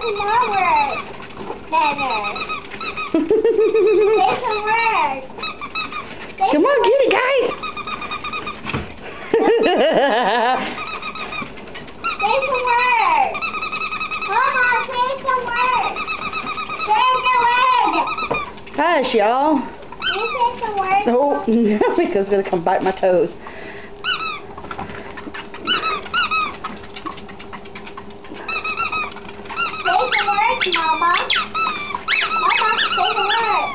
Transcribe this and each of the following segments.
some more words. Better. Say some words. Come on, get it, guys. Say some words. Mama, say some words. Say the word. Hush, y'all. Can you say some words? Oh, no, because it's going to come bite my toes. Say the words, Mama. Mama, say the words.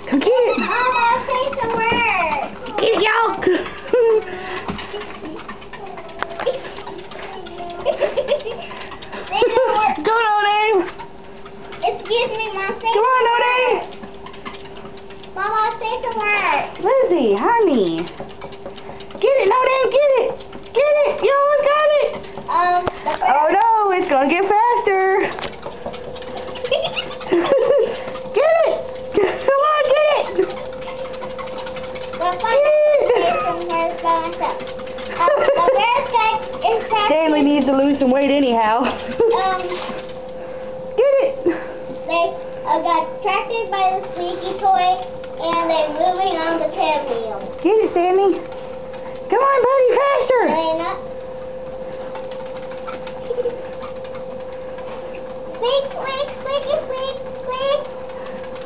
Come get it. Mama, say some words. Get it, y'all. Say the words. Go, No Name. Excuse me, Mom. Say Come on, some No Name. words. Mama, say some words. Lizzie, honey. Get it, No Name, get it. Get it. You almost got it. Oh, no, it's going to get faster. Get it. Come on, get it. We're fine. Say some words by myself. The first guy is Stanley needs to lose some weight anyhow. Get it. They got attracted by the squeaky toy, and they're moving on the treadmill. Get it, Stanley. Come on, buddy, faster. Are they not? Squeak, squeak, squeaky, squeak, squeak,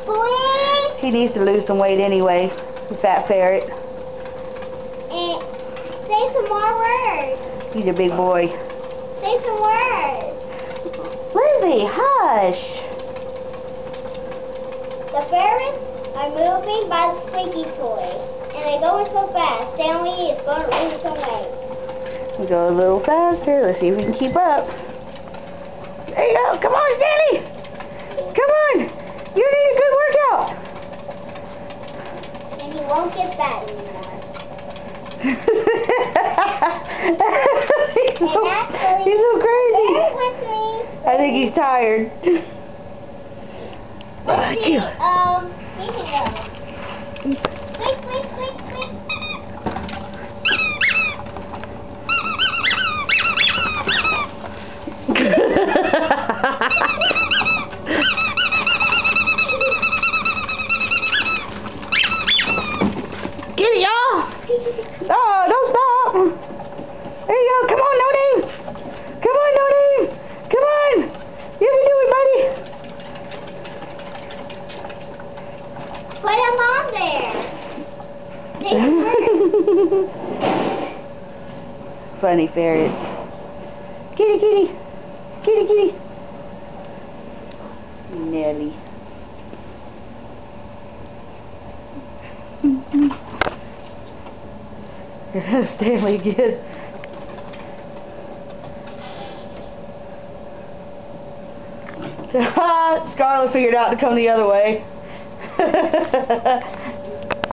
squeak. He needs to lose some weight anyway, the fat ferret. And say some more words. He's a big boy. Say some words. Lizzie, hush. The ferrets are moving by the squeaky toy, and they're going so fast. Stanley is going to lose some weight. We go a little faster. Let's see if we can keep up. There you go. Come on, Stanley. Come on. You need a good workout. And he won't get fat anymore. He's so crazy. Bear with me. I think he's tired. Let's see, Phew. he can go. Squeak, squeak, squeak, squeak. Get it, y'all. Oh, don't stop. There you go. Come on, No Name. Come on, No Name. Come on. You can do it, buddy. Put him on there. Funny ferret. Kitty, kitty. Kitty, kitty. Nelly. Stanley again. Scarlet figured out to come the other way.